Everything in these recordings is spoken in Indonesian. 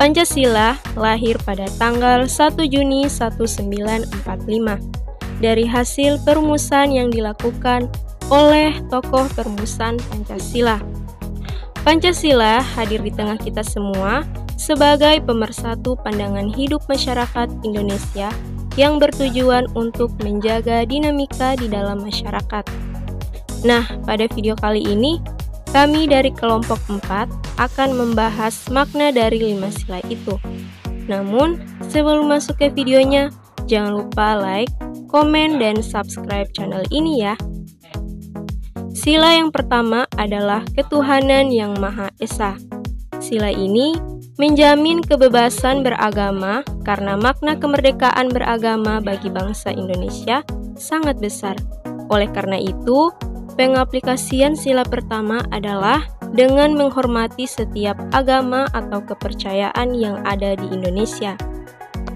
Pancasila lahir pada tanggal 1 Juni 1945 dari hasil perumusan yang dilakukan oleh tokoh perumusan Pancasila. Pancasila hadir di tengah kita semua sebagai pemersatu pandangan hidup masyarakat Indonesia yang bertujuan untuk menjaga dinamika di dalam masyarakat. Nah, pada video kali ini, kami dari kelompok 4 akan membahas makna dari 5 sila itu. Namun, sebelum masuk ke videonya, jangan lupa like, komen, dan subscribe channel ini ya. Sila yang pertama adalah ketuhanan yang Maha Esa. Sila ini menjamin kebebasan beragama karena makna kemerdekaan beragama bagi bangsa Indonesia sangat besar. Oleh karena itu, pengaplikasian sila pertama adalah dengan menghormati setiap agama atau kepercayaan yang ada di Indonesia.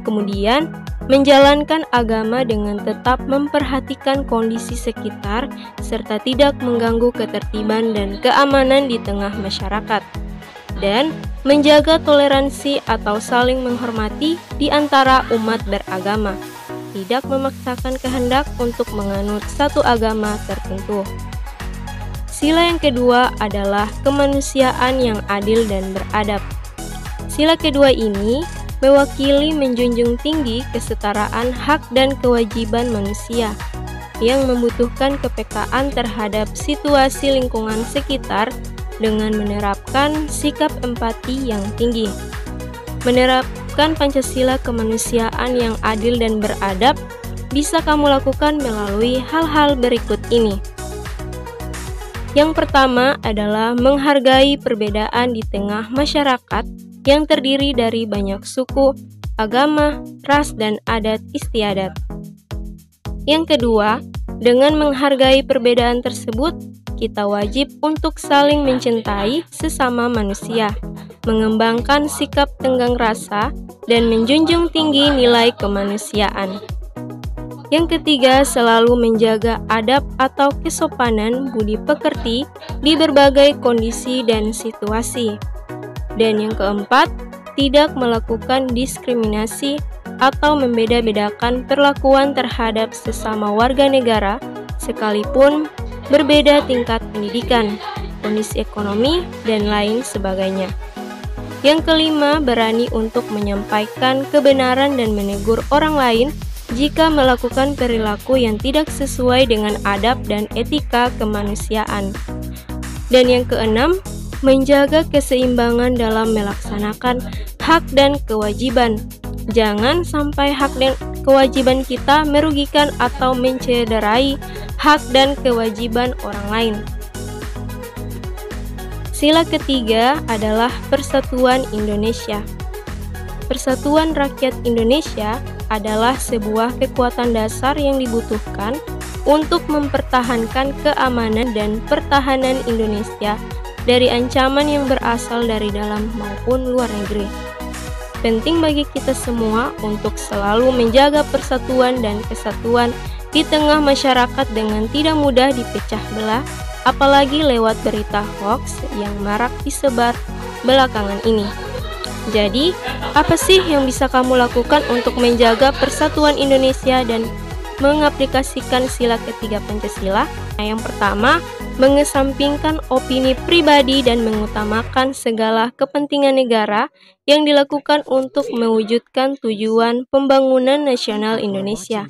Kemudian, menjalankan agama dengan tetap memperhatikan kondisi sekitar serta tidak mengganggu ketertiban dan keamanan di tengah masyarakat. Dan menjaga toleransi atau saling menghormati di antara umat beragama. Tidak memaksakan kehendak untuk menganut satu agama tertentu. Sila yang kedua adalah kemanusiaan yang adil dan beradab. Sila kedua ini mewakili menjunjung tinggi kesetaraan hak dan kewajiban manusia yang membutuhkan kepekaan terhadap situasi lingkungan sekitar dengan menerapkan sikap empati yang tinggi. Menerapkan Pancasila kemanusiaan yang adil dan beradab bisa kamu lakukan melalui hal-hal berikut ini. Yang pertama adalah menghargai perbedaan di tengah masyarakat yang terdiri dari banyak suku, agama, ras, dan adat istiadat. Yang kedua, dengan menghargai perbedaan tersebut, kita wajib untuk saling mencintai sesama manusia, mengembangkan sikap tenggang rasa, dan menjunjung tinggi nilai kemanusiaan. Yang ketiga, selalu menjaga adab atau kesopanan budi pekerti di berbagai kondisi dan situasi. Dan yang keempat, tidak melakukan diskriminasi atau membeda-bedakan perlakuan terhadap sesama warga negara, sekalipun berbeda tingkat pendidikan, kondisi ekonomi, dan lain sebagainya. Yang kelima, berani untuk menyampaikan kebenaran dan menegur orang lain jika melakukan perilaku yang tidak sesuai dengan adab dan etika kemanusiaan. Dan yang keenam, menjaga keseimbangan dalam melaksanakan hak dan kewajiban. Jangan sampai hak dan kewajiban kita merugikan atau mencederai hak dan kewajiban orang lain. Sila ketiga adalah Persatuan Indonesia. Persatuan rakyat Indonesia adalah sebuah kekuatan dasar yang dibutuhkan untuk mempertahankan keamanan dan pertahanan Indonesia dari ancaman yang berasal dari dalam maupun luar negeri. Penting bagi kita semua untuk selalu menjaga persatuan dan kesatuan di tengah masyarakat dengan tidak mudah dipecah belah, apalagi lewat berita hoax yang marak disebar belakangan ini. Jadi, apa sih yang bisa kamu lakukan untuk menjaga persatuan Indonesia dan mengaplikasikan sila ketiga Pancasila? Nah, yang pertama, mengesampingkan opini pribadi dan mengutamakan segala kepentingan negara yang dilakukan untuk mewujudkan tujuan pembangunan nasional Indonesia,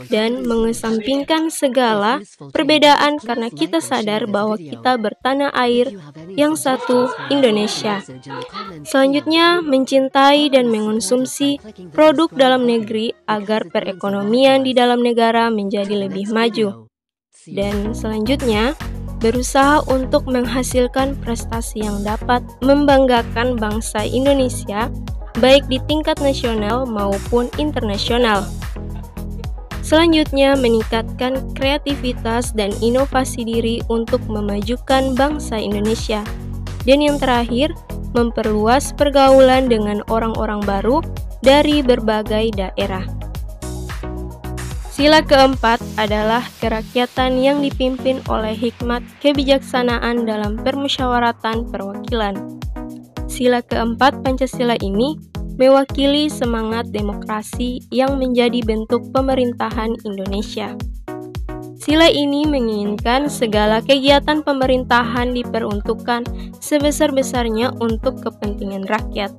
dan mengesampingkan segala perbedaan karena kita sadar bahwa kita bertanah air yang satu, Indonesia. Selanjutnya, mencintai dan mengonsumsi produk dalam negeri agar perekonomian di dalam negara menjadi lebih maju. Dan selanjutnya, berusaha untuk menghasilkan prestasi yang dapat membanggakan bangsa Indonesia, baik di tingkat nasional maupun internasional. Selanjutnya, meningkatkan kreativitas dan inovasi diri untuk memajukan bangsa Indonesia. Dan yang terakhir, memperluas pergaulan dengan orang-orang baru dari berbagai daerah. Sila keempat adalah kerakyatan yang dipimpin oleh hikmat kebijaksanaan dalam permusyawaratan perwakilan. Sila keempat Pancasila ini mewakili semangat demokrasi yang menjadi bentuk pemerintahan Indonesia. Sila ini menginginkan segala kegiatan pemerintahan diperuntukkan sebesar-besarnya untuk kepentingan rakyat.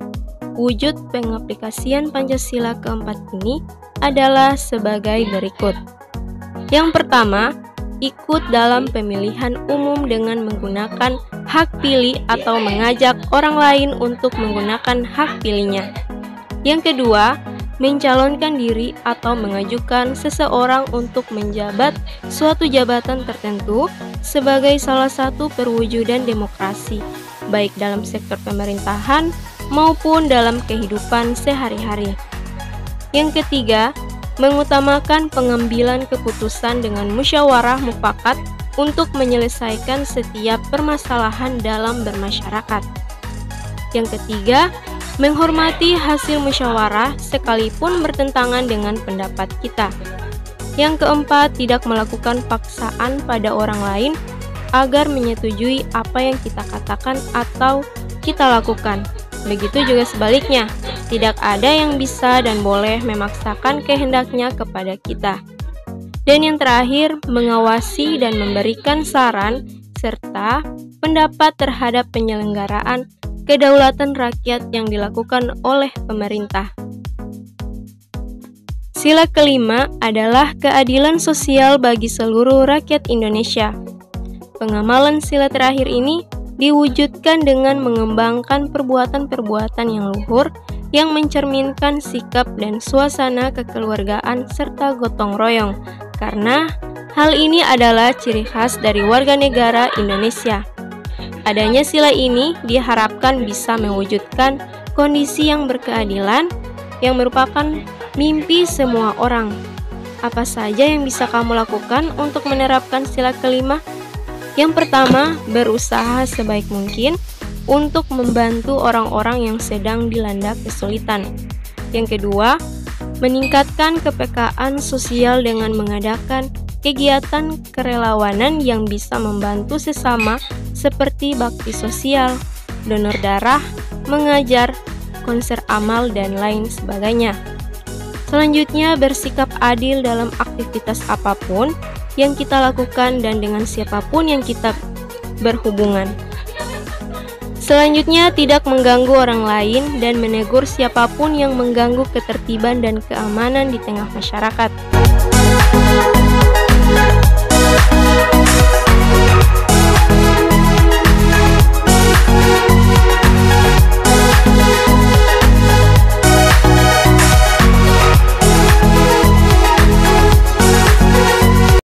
Wujud pengaplikasian Pancasila keempat ini adalah sebagai berikut. Yang pertama, ikut dalam pemilihan umum dengan menggunakan hak pilih atau mengajak orang lain untuk menggunakan hak pilihnya. Yang kedua, mencalonkan diri atau mengajukan seseorang untuk menjabat suatu jabatan tertentu sebagai salah satu perwujudan demokrasi, baik dalam sektor pemerintahan maupun dalam kehidupan sehari-hari. Yang ketiga, mengutamakan pengambilan keputusan dengan musyawarah mufakat untuk menyelesaikan setiap permasalahan dalam bermasyarakat. Yang ketiga, menghormati hasil musyawarah sekalipun bertentangan dengan pendapat kita. Yang keempat, tidak melakukan paksaan pada orang lain agar menyetujui apa yang kita katakan atau kita lakukan. Begitu juga sebaliknya, tidak ada yang bisa dan boleh memaksakan kehendaknya kepada kita. Dan yang terakhir, mengawasi dan memberikan saran serta pendapat terhadap penyelenggaraan kedaulatan rakyat yang dilakukan oleh pemerintah. Sila kelima adalah keadilan sosial bagi seluruh rakyat Indonesia. Pengamalan sila terakhir ini diwujudkan dengan mengembangkan perbuatan-perbuatan yang luhur yang mencerminkan sikap dan suasana kekeluargaan serta gotong royong, karena hal ini adalah ciri khas dari warga negara Indonesia. Adanya sila ini diharapkan bisa mewujudkan kondisi yang berkeadilan yang merupakan mimpi semua orang. Apa saja yang bisa kamu lakukan untuk menerapkan sila kelima? Yang pertama, berusaha sebaik mungkin untuk membantu orang-orang yang sedang dilanda kesulitan. Yang kedua, meningkatkan kepekaan sosial dengan mengadakan kegiatan kerelawanan yang bisa membantu sesama seperti bakti sosial, donor darah, mengajar, konser amal, dan lain sebagainya. Selanjutnya, bersikap adil dalam aktivitas apapun yang kita lakukan dan dengan siapapun yang kita berhubungan. Selanjutnya, tidak mengganggu orang lain dan menegur siapapun yang mengganggu ketertiban dan keamanan di tengah masyarakat.